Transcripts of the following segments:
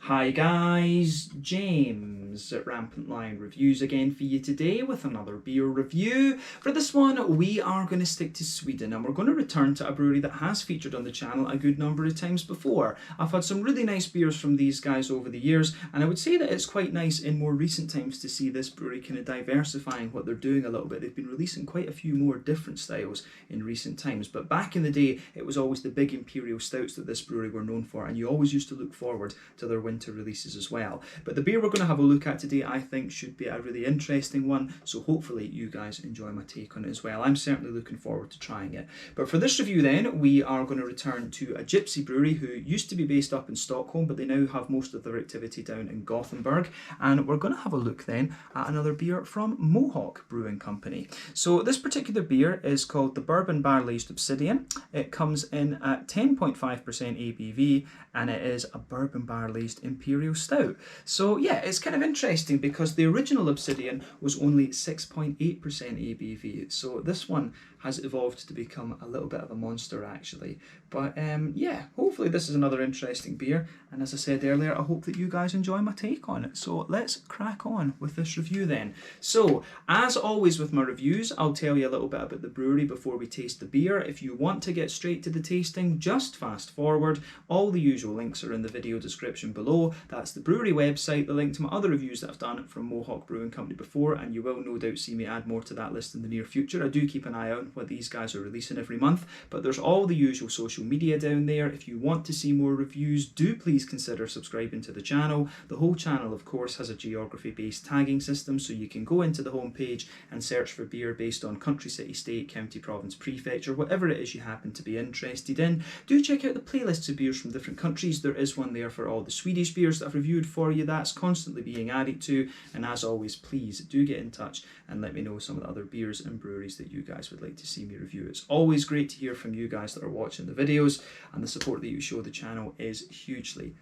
Hi guys, James at Rampant Lion Reviews again for you today with another beer review. For this one we are going to stick to Sweden and we're going to return to a brewery that has featured on the channel a good number of times before. I've had some really nice beers from these guys over the years, and I would say that it's quite nice in more recent times to see this brewery kind of diversifying what they're doing a little bit. They've been releasing quite a few more different styles in recent times, but back in the day it was always the big Imperial stouts that this brewery were known for, and you always used to look forward to their winter releases as well. But the beer we're going to have a look at today I think should be a really interesting one, so hopefully you guys enjoy my take on it as well. I'm certainly looking forward to trying it. But for this review then, we are going to return to a gypsy brewery who used to be based up in Stockholm, but they now have most of their activity down in Gothenburg, and we're going to have a look then at another beer from Mohawk Brewing Company. So this particular beer is called the Bourbon Barrel-Aged Obsidian. It comes in at 10.5% ABV, and it is a bourbon barrel-aged Imperial stout. So yeah, it's kind of interesting because the original Obsidian was only 6.8% ABV. So this one has evolved to become a little bit of a monster actually. But yeah, hopefully this is another interesting beer. And as I said earlier, I hope that you guys enjoy my take on it. So let's crack on with this review then. So as always with my reviews, I'll tell you a little bit about the brewery before we taste the beer. If you want to get straight to the tasting, just fast forward. All the usual links are in the video description below. That's the brewery website, the link to my other reviews that I've done from Mohawk Brewing Company before, and you will no doubt see me add more to that list in the near future. I do keep an eye on what these guys are releasing every month, but there's all the usual social media down there. If you want to see more reviews, do please consider subscribing to the channel. The whole channel of course has a geography based tagging system, so you can go into the homepage and search for beer based on country, city, state, county, province, prefecture, whatever it is you happen to be interested in. Do check out the playlists of beers from different countries. There is one there for all the Swedish beers that I've reviewed for you. That's constantly being added to, and as always, please do get in touch and let me know some of the other beers and breweries that you guys would like to see me review. It's always great to hear from you guys that are watching the videos, and the support that you show the channel is hugely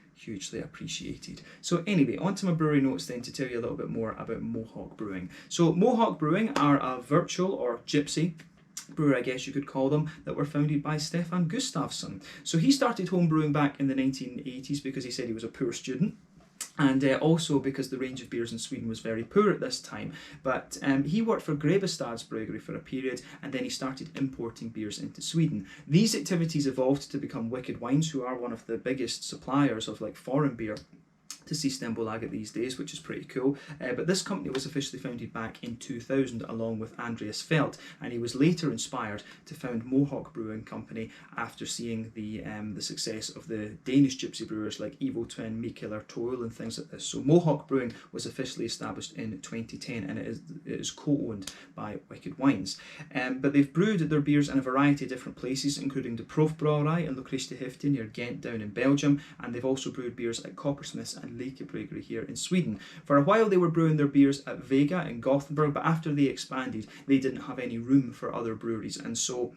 appreciated. So anyway, on to my brewery notes then to tell you a little bit more about Mohawk Brewing. So Mohawk Brewing are a virtual or gypsy brewer, I guess you could call them, that were founded by Stefan Gustafsson. So he started home brewing back in the 1980s because he said he was a poor student, and also because the range of beers in Sweden was very poor at this time. But he worked for Grebbestads Brewery for a period, and then he started importing beers into Sweden. These activities evolved to become Wicked Wines, who are one of the biggest suppliers of like foreign beer to Systembolaget these days, which is pretty cool. But this company was officially founded back in 2000 along with Andreas Felt, and he was later inspired to found Mohawk Brewing Company after seeing the success of the Danish gypsy brewers like Evil Twin, Mikkeller, Toil and things like this. So Mohawk Brewing was officially established in 2010, and it is co-owned by Wicked Wines. But they've brewed their beers in a variety of different places, including the Proefbrouwerij in Lochrichterhefte near Ghent down in Belgium, and they've also brewed beers at Coppersmiths and Lake Brewery here in Sweden. For a while they were brewing their beers at Vega in Gothenburg, but after they expanded they didn't have any room for other breweries, and so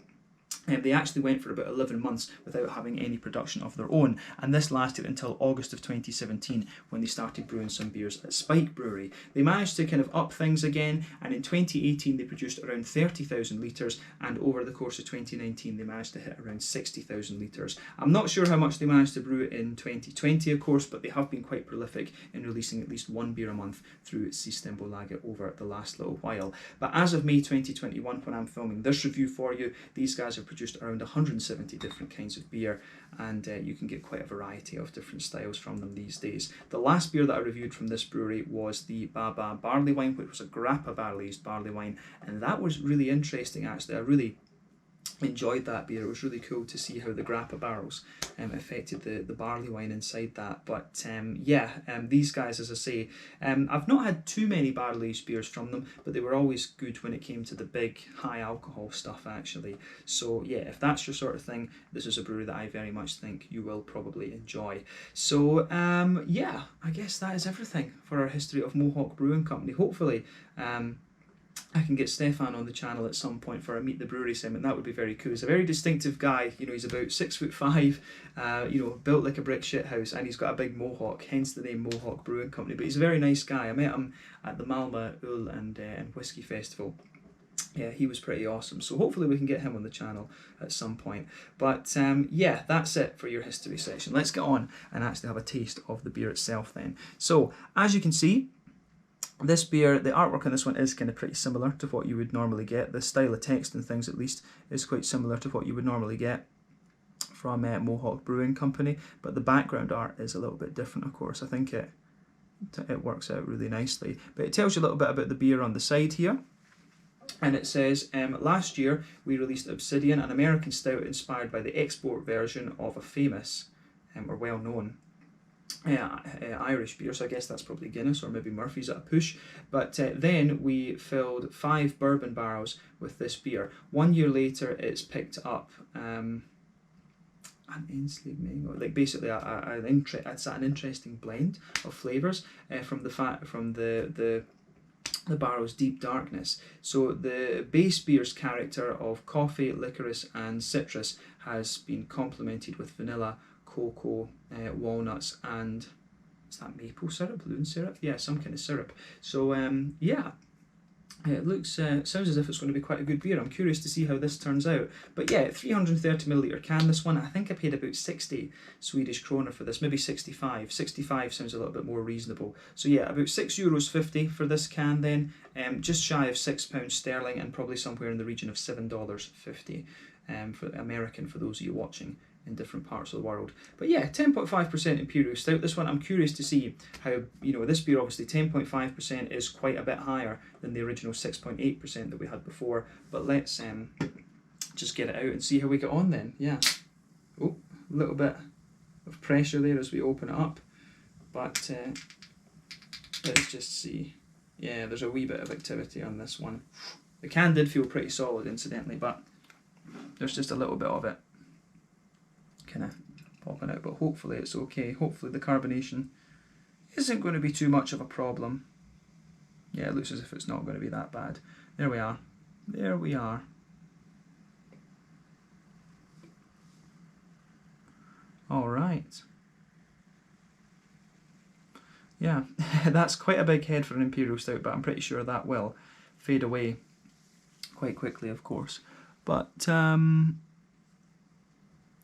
they actually went for about 11 months without having any production of their own, and this lasted until August of 2017 when they started brewing some beers at Spike Brewery. They managed to kind of up things again, and in 2018 they produced around 30,000 litres, and over the course of 2019 they managed to hit around 60,000 litres. I'm not sure how much they managed to brew in 2020 of course, but they have been quite prolific in releasing at least one beer a month through Systembolaget over the last little while. But as of May 2021, when I'm filming this review for you, these guys have produced around 170 different kinds of beer, and you can get quite a variety of different styles from them these days. The last beer that I reviewed from this brewery was the Baba barley wine, which was a grappa barrel-aged barley wine, and that was really interesting actually. I really enjoyed that beer. It was really cool to see how the grappa barrels affected the barley wine inside that. But these guys, as I say, I've not had too many barrel aged beers from them, but they were always good when it came to the big high alcohol stuff actually. So yeah, if that's your sort of thing, this is a brewery that I very much think you will probably enjoy. So yeah, I guess that is everything for our history of Mohawk Brewing Company. Hopefully I can get Stefan on the channel at some point for a Meet the Brewery segment. That would be very cool. He's a very distinctive guy. You know, he's about 6'5", you know, built like a brick shithouse, and he's got a big mohawk, hence the name Mohawk Brewing Company. But he's a very nice guy. I met him at the Malmö Öl and Whiskey Festival Yeah, he was pretty awesome. So hopefully we can get him on the channel at some point. But yeah, that's it for your history section. Let's get on and actually have a taste of the beer itself then. So as you can see, this beer, the artwork on this one is kind of pretty similar to what you would normally get. The style of text and things at least is quite similar to what you would normally get from Mohawk Brewing Company. But the background art is a little bit different, of course. I think it works out really nicely. But it tells you a little bit about the beer on the side here. And it says, last year we released Obsidian, an American stout inspired by the export version of a famous or well-known Irish beer. So I guess that's probably Guinness or maybe Murphy's at a push. But then we filled 5 bourbon barrels with this beer. 1 year later, it's picked up an like basically it's an interesting blend of flavours from the barrel's deep darkness. So the base beer's character of coffee, licorice and citrus has been complemented with vanilla, cocoa, walnuts and is that maple syrup, loon syrup? Yeah, some kind of syrup. So yeah, it looks sounds as if it's going to be quite a good beer. I'm curious to see how this turns out. But yeah, 330ml can, this one. I think I paid about 60 Swedish krona for this, maybe 65. 65 sounds a little bit more reasonable. So yeah, about €6.50 for this can then, just shy of £6 sterling and probably somewhere in the region of $7.50 for American for those of you watching in different parts of the world. But yeah, 10.5% Imperial Stout. This one, I'm curious to see how, you know, this beer obviously 10.5% is quite a bit higher than the original 6.8% that we had before. But let's just get it out and see how we get on then. Yeah. Oh, a little bit of pressure there as we open it up. But let's just see. Yeah, there's a wee bit of activity on this one. The can did feel pretty solid, incidentally, but there's just a little bit of it kind of popping out, but hopefully it's okay. Hopefully the carbonation isn't going to be too much of a problem. Yeah, it looks as if it's not going to be that bad. There we are. There we are. All right. Yeah, that's quite a big head for an Imperial Stout, but I'm pretty sure that will fade away quite quickly, of course. But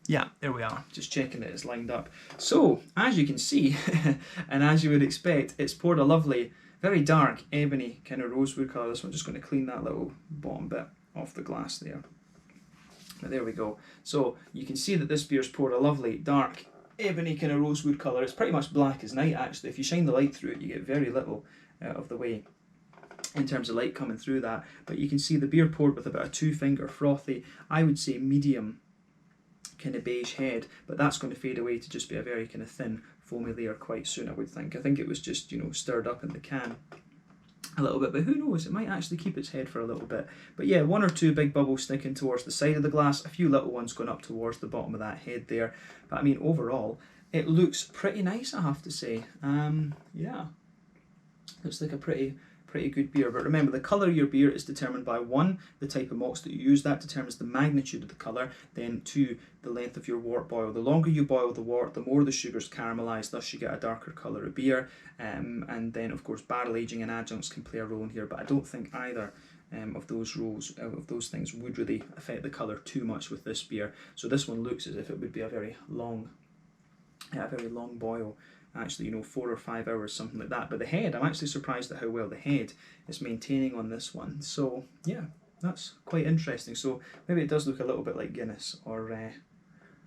yeah, there we are, just checking that it's lined up. So, as you can see, and as you would expect, it's poured a lovely, very dark, ebony kind of rosewood colour. So I'm just going to clean that little bottom bit off the glass there. But there we go. So you can see that this beer's poured a lovely, dark, ebony kind of rosewood colour. It's pretty much black as night, actually. If you shine the light through it, you get very little out of the way in terms of light coming through that. But you can see the beer poured with about a 2-finger frothy, I would say medium kind of beige head, but that's going to fade away to just be a very kind of thin foamy layer quite soon, I would think. I think it was just, you know, stirred up in the can a little bit, but who knows, it might actually keep its head for a little bit. But yeah, 1 or 2 big bubbles sticking towards the side of the glass, a few little ones going up towards the bottom of that head there. But I mean, overall, it looks pretty nice, I have to say. Yeah, looks like a pretty good beer. But remember, the colour of your beer is determined by 1, the type of malts that you use. That determines the magnitude of the colour. Then 2, the length of your wort boil. The longer you boil the wort, the more the sugars caramelise, thus you get a darker colour of beer. And then, of course, barrel aging and adjuncts can play a role in here, but I don't think either of those things would really affect the colour too much with this beer. So this one looks as if it would be a very long boil. Actually, you know, 4 or 5 hours, something like that. But the head, I'm actually surprised at how well the head is maintaining on this one. So yeah, that's quite interesting. So maybe it does look a little bit like Guinness or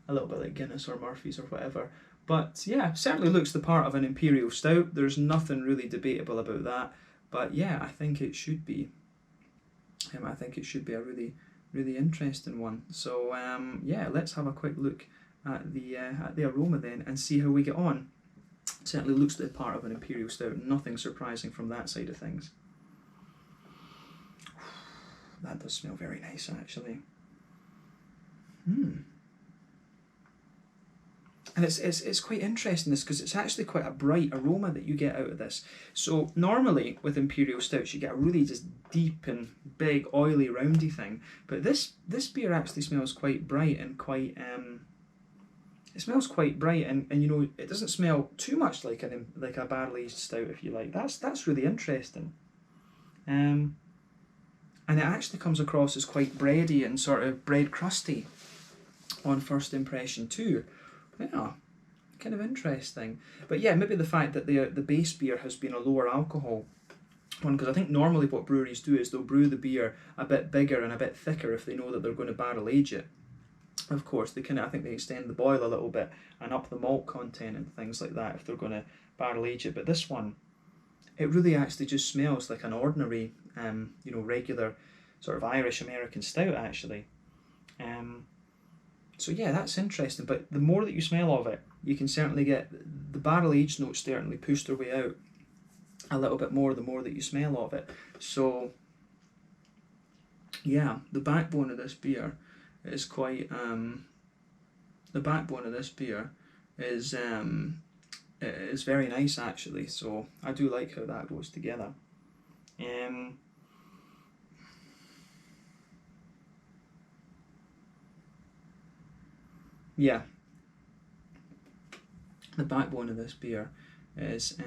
Murphy's or whatever. But yeah, certainly looks the part of an Imperial Stout. There's nothing really debatable about that. But yeah, I think it should be. I think it should be a really, really interesting one. So yeah, let's have a quick look at the aroma then and see how we get on. Certainly looks the part of an Imperial Stout. Nothing surprising from that side of things. That does smell very nice, actually. And it's quite interesting, this, because it's actually quite a bright aroma that you get out of this. So normally with Imperial Stouts you get a really just deep and big oily roundy thing, but this beer actually smells quite bright and quite it smells quite bright, and you know, it doesn't smell too much like a barrel aged stout, if you like. That's really interesting. And it actually comes across as quite bready and sort of bread crusty on first impression too. Yeah, kind of interesting. But yeah, maybe the fact that the base beer has been a lower alcohol one, because I think normally what breweries do is they'll brew the beer a bit bigger and a bit thicker if they know that they're going to barrel age it. Of course, they I think they extend the boil a little bit and up the malt content and things like that if they're going to barrel age it. But this one, it really actually just smells like an ordinary, regular sort of Irish American stout actually. So yeah, that's interesting. But the more that you smell of it, you can certainly get the barrel aged notes certainly push their way out a little bit more the more that you smell of it. So yeah, the backbone of this beer is quite is very nice actually. So I do like how that goes together. Yeah, the backbone of this beer is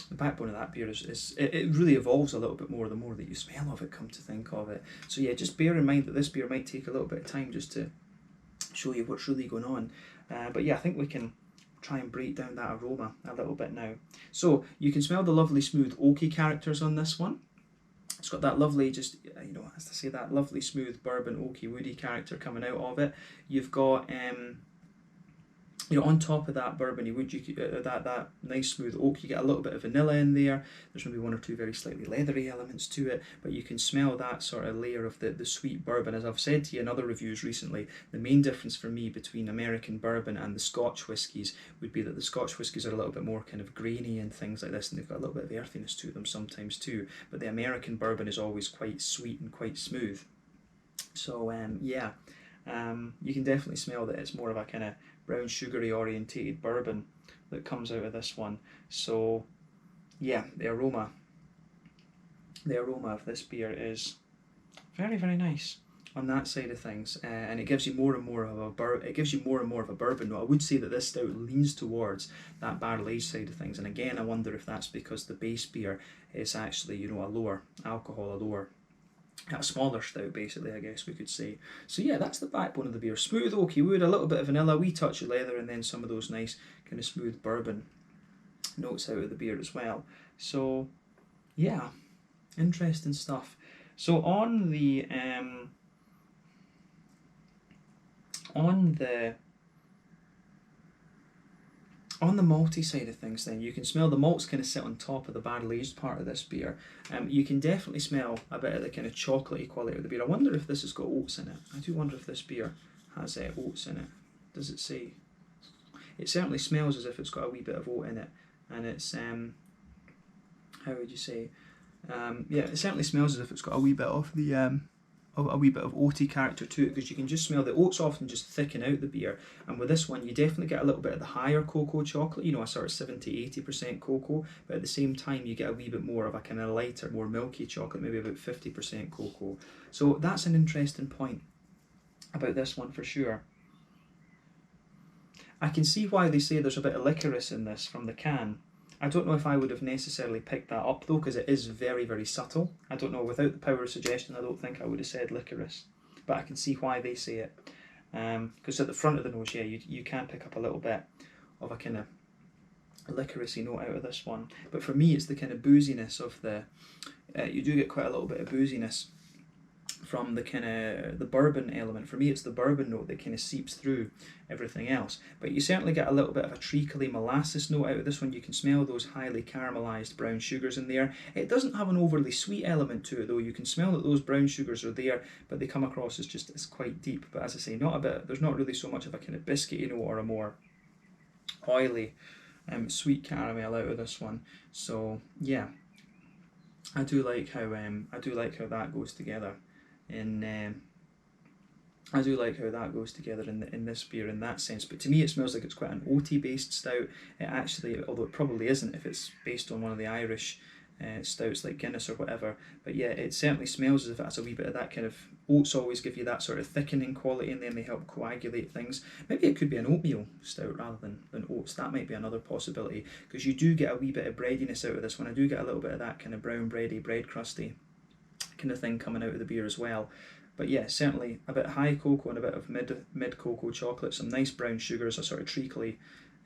the backbone of that beer is it really evolves a little bit more the more that you smell of it, come to think of it. So yeah, just bear in mind that this beer might take a little bit of time just to show you what's really going on. But yeah, I think we can try and break down that aroma a little bit now. So you can smell the lovely smooth oaky characters on this one. It's got that lovely, just, as I say, that lovely smooth bourbon oaky woody character coming out of it. You've got on top of that bourbony wood, that nice smooth oak, you get a little bit of vanilla in there. There's maybe one or two very slightly leathery elements to it, but you can smell that sort of layer of the sweet bourbon. As I've said to you in other reviews recently, the main difference for me between American bourbon and the Scotch whiskies would be that the Scotch whiskies are a little bit more kind of grainy and things like this, and they've got a little bit of earthiness to them sometimes too, but the American bourbon is always quite sweet and quite smooth. So you can definitely smell that it's more of a kind of brown sugary orientated bourbon that comes out of this one. So yeah, the aroma of this beer is very, very nice on that side of things, and it gives you more and more of a bourbon note. I would say that this stout leans towards that barrel aged side of things, and again I wonder if that's because the base beer is actually a lower alcohol, a smaller stout basically, I guess we could say. So yeah, that's the backbone of the beer. Smooth oaky wood, a little bit of vanilla, wee touch of leather, and then some of those nice kind of smooth bourbon notes out of the beer as well. So yeah, interesting stuff. So on the malty side of things, then you can smell the malts kind of sit on top of the barrel aged part of this beer. You can definitely smell a bit of the kind of chocolatey quality of the beer. I wonder if this has got oats in it. I do wonder if this beer has oats in it. Does it say? It certainly smells as if it's got a wee bit of oat in it, and it's how would you say? Yeah, it certainly smells as if it's got a wee bit of the oaty character to it, because you can just smell the oats often just thicken out the beer, and with this one you definitely get a little bit of the higher cocoa chocolate, a sort of 70-80% cocoa, but at the same time you get a wee bit more of a kind of lighter, more milky chocolate, maybe about 50% cocoa. So that's an interesting point about this one for sure. I can see why they say there's a bit of licorice in this from the can. I don't know if I would have necessarily picked that up though, because it is very, very subtle. I don't know, without the power of suggestion, I don't think I would have said licorice, but I can see why they say it. Because at the front of the nose, yeah, you can pick up a little bit of a kind of licoricey note out of this one. But for me, it's the kind of booziness of you do get quite a little bit of booziness from the kind of the bourbon element. For me, it's the bourbon note that kind of seeps through everything else. But you certainly get a little bit of a treacly molasses note out of this one. You can smell those highly caramelized brown sugars in there. It doesn't have an overly sweet element to it though. You can smell that those brown sugars are there, but they come across as quite deep. But as I say, there's not really so much of a kind of biscuity note or a more oily sweet caramel out of this one. So yeah, I do like how that goes together. I do like how that goes together in this beer in that sense. But to me, it smells like it's quite an oaty based stout. It actually, although it probably isn't if it's based on one of the Irish stouts like Guinness or whatever. But yeah, it certainly smells as if it has a wee bit of that kind of oats. Always give you that sort of thickening quality, and then they help coagulate things. Maybe it could be an oatmeal stout rather than oats. That might be another possibility, because you do get a wee bit of breadiness out of this one. I do get a little bit of that kind of brown bready, bread crusty kind of thing coming out of the beer as well. But yeah, certainly a bit high cocoa and a bit of mid cocoa chocolate, some nice brown sugars, a sort of treacly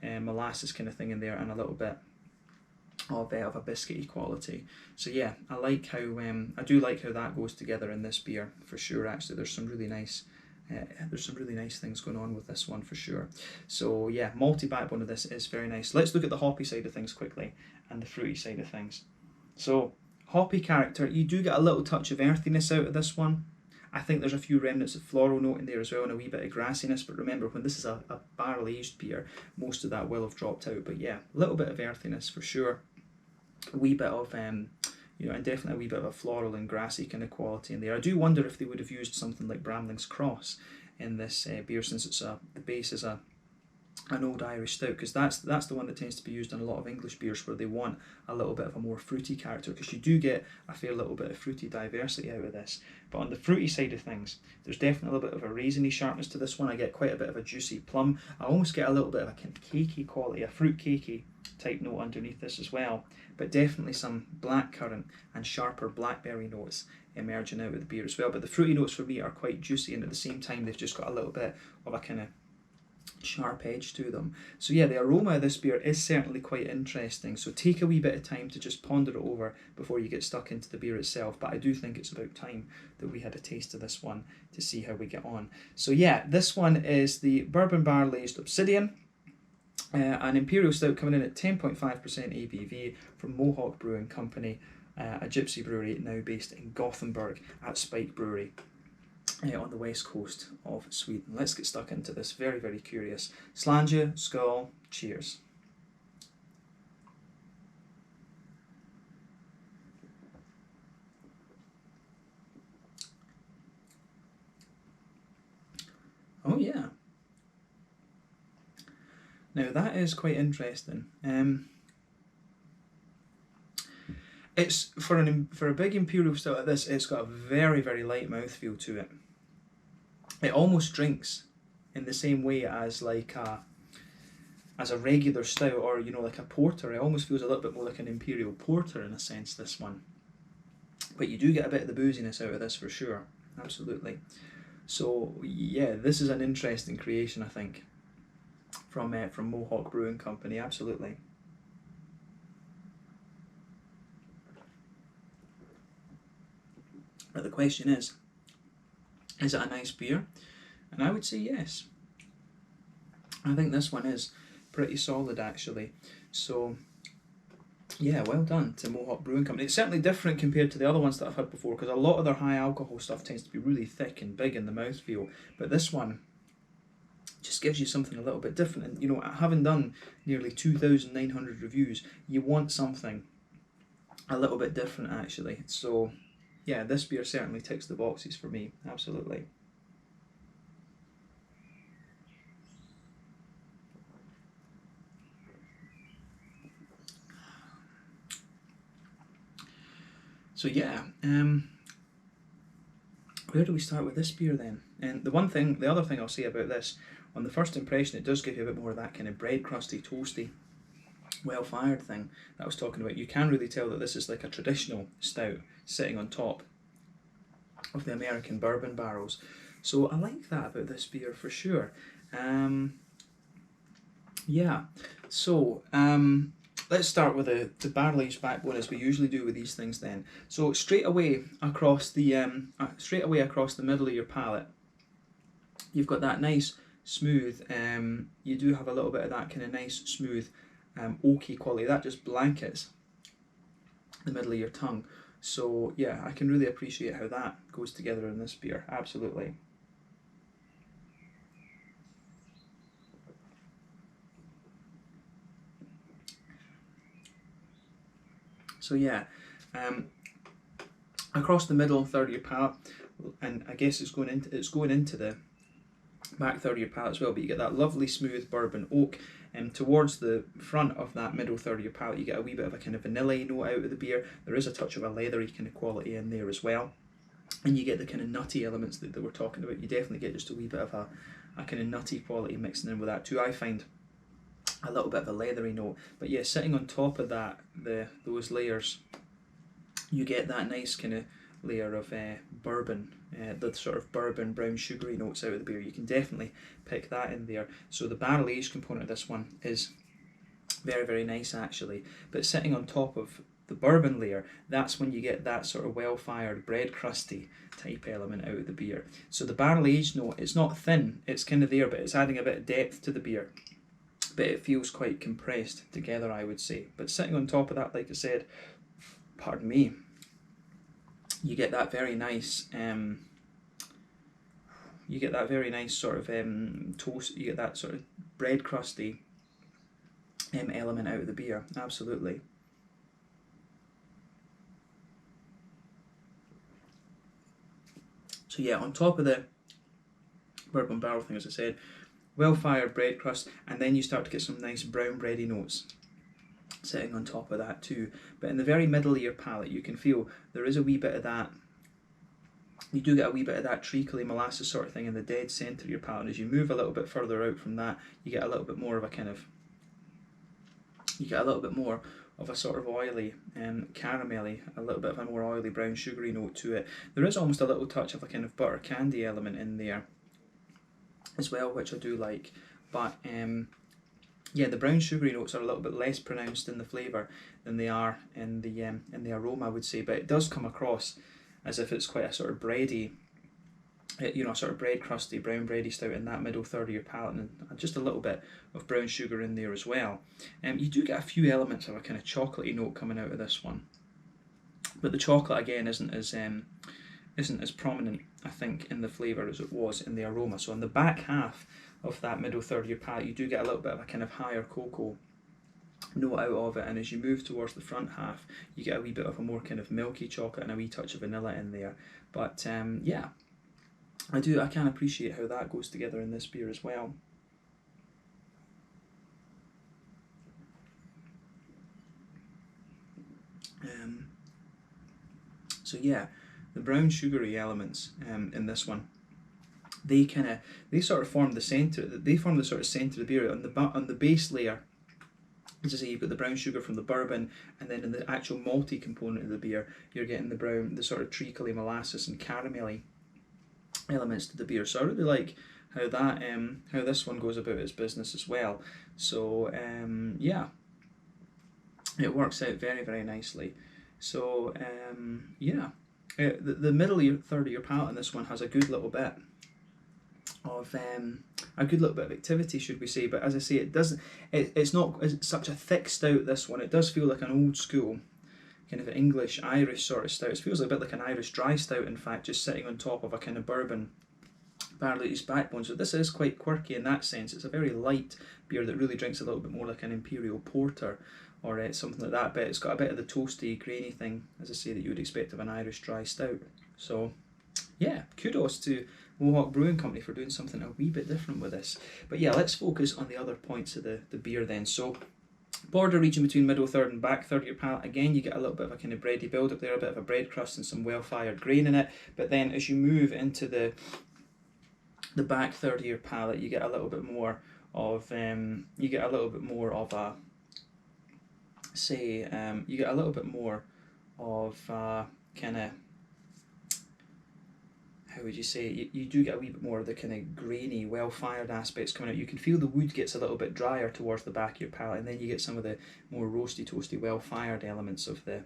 molasses kind of thing in there, and a little bit of a biscuity quality. So yeah, I like how I do like how that goes together in this beer for sure. Actually, there's some really nice things going on with this one for sure. So yeah, malty backbone of this is very nice. Let's look at the hoppy side of things quickly and the fruity side of things. So hoppy character, you do get a little touch of earthiness out of this one. I think there's a few remnants of floral note in there as well, and a wee bit of grassiness, but remember, when this is a barrel aged beer, most of that will have dropped out. But yeah, a little bit of earthiness for sure, a wee bit of and definitely a wee bit of a floral and grassy kind of quality in there. I do wonder if they would have used something like Bramling's Cross in this beer, since it's the base is an old Irish stout, because that's the one that tends to be used in a lot of English beers where they want a little bit of a more fruity character, because you do get a fair little bit of fruity diversity out of this. But on the fruity side of things, there's definitely a little bit of a raisiny sharpness to this one. I get quite a bit of a juicy plum. I almost get a little bit of a kind of cakey quality, a fruit cakey type note underneath this as well, but definitely some blackcurrant and sharper blackberry notes emerging out of the beer as well. But the fruity notes for me are quite juicy, and at the same time they've just got a little bit of a kind of sharp edge to them. So yeah, the aroma of this beer is certainly quite interesting, so take a wee bit of time to just ponder it over before you get stuck into the beer itself. But I do think it's about time that we had a taste of this one to see how we get on. So yeah, this one is the bourbon barrel aged Obsidian, an Imperial Stout coming in at 10.5% ABV from Mohawk Brewing Company, a gypsy brewery now based in Gothenburg at Spike Brewery on the west coast of Sweden. Let's get stuck into this. Very, very curious. Slange, skull, cheers. Oh yeah. Now that is quite interesting. It's for a big Imperial Stout like this, it's got a very, very light mouthfeel to it. It almost drinks in the same way as like as a regular stout, or like a porter. It almost feels a little bit more like an Imperial Porter in a sense, this one. But you do get a bit of the booziness out of this for sure, absolutely. So yeah, this is an interesting creation, I think, from Mohawk Brewing Company, absolutely. But the question is it a nice beer? And I would say yes. I think this one is pretty solid actually. So yeah, well done to Mohawk Brewing Company. It's certainly different compared to the other ones that I've had before, because a lot of their high alcohol stuff tends to be really thick and big in the mouthfeel, but this one just gives you something a little bit different. And having done nearly 2,900 reviews, you want something a little bit different actually. So yeah, this beer certainly ticks the boxes for me, absolutely. So yeah, where do we start with this beer then? And the other thing I'll say about this, on the first impression, it does give you a bit more of that kind of bread crusty, toasty, well-fired thing that I was talking about. You can really tell that this is like a traditional stout sitting on top of the American bourbon barrels. So I like that about this beer for sure. Yeah, so let's start with the barrel aged backbone, as we usually do with these things then. So straight away across the middle of your palate, you've got that nice smooth, you do have a little bit of that kind of nice smooth oaky quality that just blankets the middle of your tongue. So yeah, I can really appreciate how that goes together in this beer, absolutely. So yeah, across the middle third of your palate, and I guess it's going into the back third of your palate as well, but you get that lovely smooth bourbon oak, and towards the front of that middle third of your palate you get a wee bit of a kind of vanilla note out of the beer. There is a touch of a leathery kind of quality in there as well, and you get the kind of nutty elements that we're talking about. You definitely get just a wee bit of a kind of nutty quality mixing in with that too. I find a little bit of a leathery note, but yeah, sitting on top of that, those layers, you get that nice kind of layer of bourbon, the sort of bourbon brown sugary notes out of the beer. You can definitely pick that in there. So the barrel aged component of this one is very, very nice actually. But sitting on top of the bourbon layer, that's when you get that sort of well-fired bread crusty type element out of the beer. So the barrel aged note, it's not thin, it's kind of there, but it's adding a bit of depth to the beer. But it feels quite compressed together, I would say. But sitting on top of that, like I said, pardon me, you get that very nice sort of toast, you get that sort of bread crusty element out of the beer, absolutely. So yeah, on top of the bourbon barrel thing, as I said, well-fired bread crust, and then you start to get some nice brown bready notes sitting on top of that too. But in the very middle of your palate, you can feel there is a wee bit of that. You do get a wee bit of that treacly molasses sort of thing in the dead centre of your palate. And as you move a little bit further out from that, you get a little bit more of a kind of, you get a little bit more of a sort of oily, caramelly, a little bit of a more oily brown sugary note to it. There is almost a little touch of a kind of butter candy element in there as well, which I do like. But yeah, the brown sugary notes are a little bit less pronounced in the flavour than they are in the aroma, I would say. But it does come across as if it's quite a sort of bready, you know, sort of bread crusty, brown bready stout in that middle third of your palate, and just a little bit of brown sugar in there as well. You do get a few elements of a kind of chocolatey note coming out of this one, but the chocolate again isn't as prominent, I think, in the flavour as it was in the aroma. So on the back half of that middle third of your palate, you do get a little bit of a kind of higher cocoa note out of it, and as you move towards the front half, you get a wee bit of a more kind of milky chocolate and a wee touch of vanilla in there. But yeah, I can appreciate how that goes together in this beer as well. So yeah, the brown sugary elements in this one, they sort of form the centre. They form the sort of centre of the beer. On the base layer, as I say, you've got the brown sugar from the bourbon, and then in the actual malty component of the beer, you're getting the sort of treacly molasses and caramelly elements to the beer. So I really like how this one goes about its business as well. So yeah, it works out very, very nicely. So yeah, the middle third of your palate in this one has a good little bit of activity, should we say? But as I say, it's not such a thick stout. This one, it does feel like an old school kind of English Irish sort of stout. It feels a bit like an Irish dry stout, in fact, just sitting on top of a kind of bourbon barrel aged backbone. So this is quite quirky in that sense. It's a very light beer that really drinks a little bit more like an Imperial porter or something like that, but it's got a bit of the toasty, grainy thing, as I say, that you would expect of an Irish dry stout. So yeah, kudos to Mohawk Brewing Company for doing something a wee bit different with this. But yeah, let's focus on the other points of the beer then. So border region between middle third and back third of your palate, again you get a little bit of a kind of bready build up there, a bit of a bread crust and some well-fired grain in it. But then as you move into the back third of your palate, you get a little bit more of you get a little bit more of a kind of, how would you say, you do get a wee bit more of the kind of grainy, well-fired aspects coming out. You can feel the wood gets a little bit drier towards the back of your palate, and then you get some of the more roasty, toasty, well-fired elements of the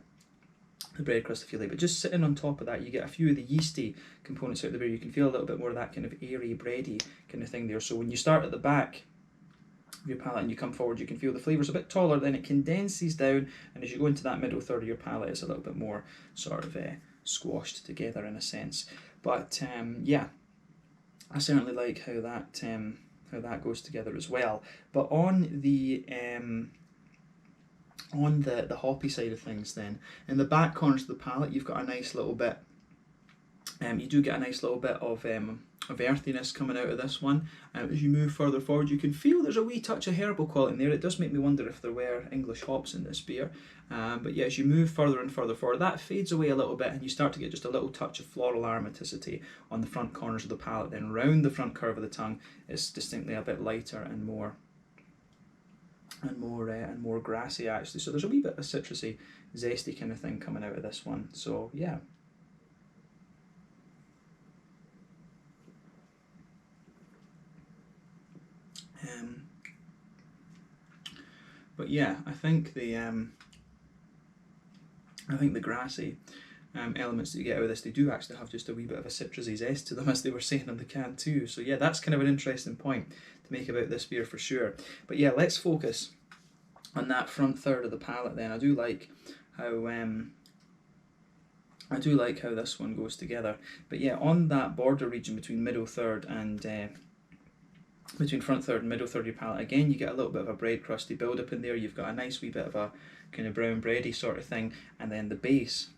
bread crust, if you like. But just sitting on top of that, you get a few of the yeasty components out of the beer. You can feel a little bit more of that kind of airy, bready kind of thing there. So when you start at the back of your palate and you come forward, you can feel the flavour's a bit taller, then it condenses down, and as you go into that middle third of your palate, it's a little bit more sort of squashed together in a sense. But yeah, I certainly like how that goes together as well. But on the hoppy side of things, then in the back corners of the palate, you've got a nice little bit. You do get a nice little bit of earthiness coming out of this one. As you move further forward, you can feel there's a wee touch of herbal quality in there. It does make me wonder if there were English hops in this beer. But yeah, as you move further and further forward, that fades away a little bit, and you start to get just a little touch of floral aromaticity on the front corners of the palate. Then round the front curve of the tongue, it's distinctly a bit lighter and more grassy actually. So there's a wee bit of citrusy, zesty kind of thing coming out of this one. So yeah, But yeah, I think the grassy elements that you get out of this, they do actually have just a wee bit of a citrusy zest to them, as they were saying on the can too. So yeah, that's kind of an interesting point to make about this beer for sure. But yeah, let's focus on that front third of the palate then. I do like how this one goes together. But yeah, on that border region between middle third and between front third and middle third of your palate, again, you get a little bit of a bread crusty build up in there. You've got a nice wee bit of a kind of brown bready sort of thing, and then the base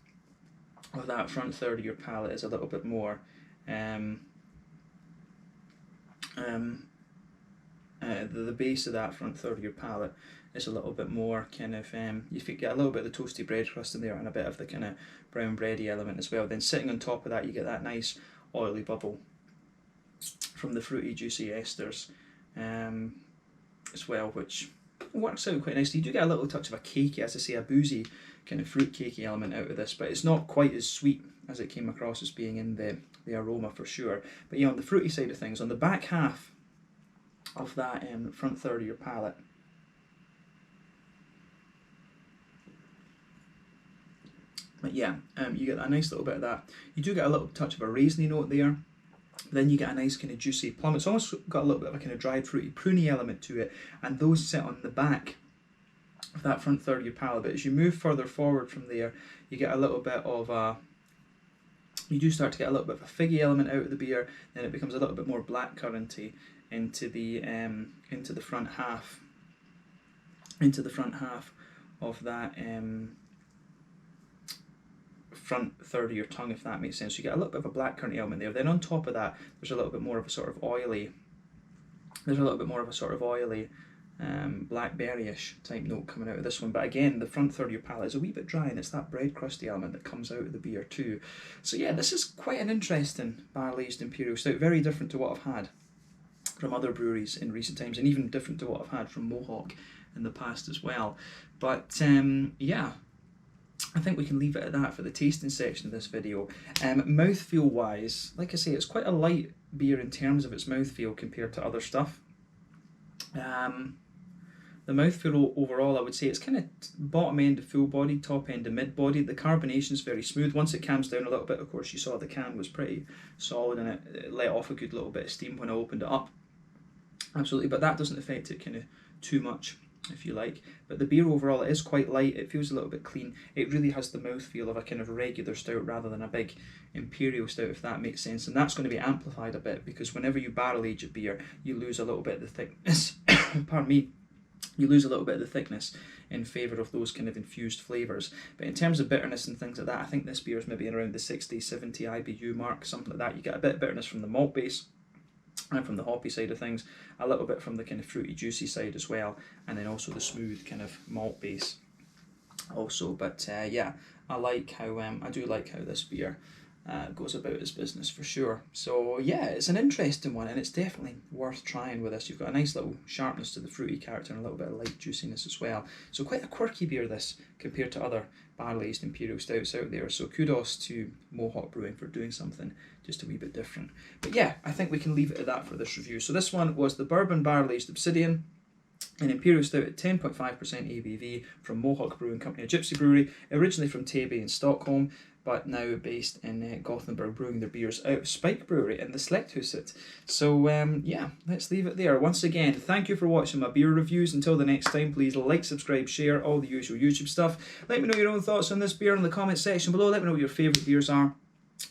of that front third of your palate is a little bit more the base of that front third of your palate is a little bit more kind of you get a little bit of the toasty bread crust in there and a bit of the kind of brown bready element as well. Then sitting on top of that, you get that nice oily bubble from the fruity juicy esters as well, which works out quite nicely. You do get a little touch of a cakey, as I say, a boozy kind of fruit cakey element out of this, but it's not quite as sweet as it came across as being in the aroma for sure. But yeah, on the fruity side of things, on the back half of that front third of your palate, but yeah, you get a nice little bit of that. You do get a little touch of a raisiny note there. Then you get a nice kind of juicy plum. It's almost got a little bit of a kind of dried fruity pruny element to it, and those sit on the back of that front third of your palate. But as you move further forward from there, you get a little bit of you do start to get a little bit of a figgy element out of the beer. Then it becomes a little bit more blackcurranty into the front half of that front third of your tongue, if that makes sense. You get a little bit of a blackcurrant element there. Then on top of that, there's a little bit more of a sort of oily, blackberryish type note coming out of this one. But again, the front third of your palate is a wee bit dry, and it's that bread crusty element that comes out of the beer too. So yeah, this is quite an interesting barrel-aged Imperial Stout, very different to what I've had from other breweries in recent times, and even different to what I've had from Mohawk in the past as well. But yeah, I think we can leave it at that for the tasting section of this video. Mouthfeel wise, like I say, it's quite a light beer in terms of its mouthfeel compared to other stuff. The mouthfeel overall, I would say it's kind of bottom end of full body, top end of mid body. The carbonation is very smooth. Once it calms down a little bit, of course, you saw the can was pretty solid and it let off a good little bit of steam when I opened it up. Absolutely, but that doesn't affect it kind of too much, if you like. But the beer overall, it is quite light. It feels a little bit clean. It really has the mouthfeel of a kind of regular stout rather than a big Imperial Stout, if that makes sense. And that's going to be amplified a bit because whenever you barrel age a beer, you lose a little bit of the thickness. Pardon me. You lose a little bit of the thickness in favour of those kind of infused flavours. But in terms of bitterness and things like that, I think this beer is maybe around the 60, 70 IBU mark, something like that. You get a bit of bitterness from the malt base and from the hoppy side of things, a little bit from the kind of fruity juicy side as well, and then also the smooth kind of malt base also. But yeah, I do like how this beer goes about its business for sure. So yeah, it's an interesting one, and it's definitely worth trying with this. You've got a nice little sharpness to the fruity character and a little bit of light juiciness as well. So quite a quirky beer this compared to other barrel-aged Imperial Stouts out there. So kudos to Mohawk Brewing for doing something just a wee bit different. But yeah, I think we can leave it at that for this review. So this one was the Bourbon Barrel-Aged Obsidian, an Imperial Stout at 10.5% ABV from Mohawk Brewing Company, a gypsy brewery, originally from Täby in Stockholm, but now based in Gothenburg, brewing their beers out of Spike Brewery in the Slätthuset. So yeah, let's leave it there. Once again, thank you for watching my beer reviews. Until the next time, please like, subscribe, share, all the usual YouTube stuff. Let me know your own thoughts on this beer in the comment section below. Let me know what your favourite beers are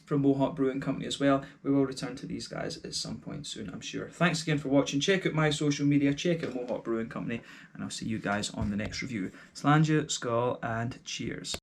from Mohawk Brewing Company as well. We will return to these guys at some point soon, I'm sure. Thanks again for watching. Check out my social media, check out Mohawk Brewing Company, and I'll see you guys on the next review. Slàinte, skål, and cheers.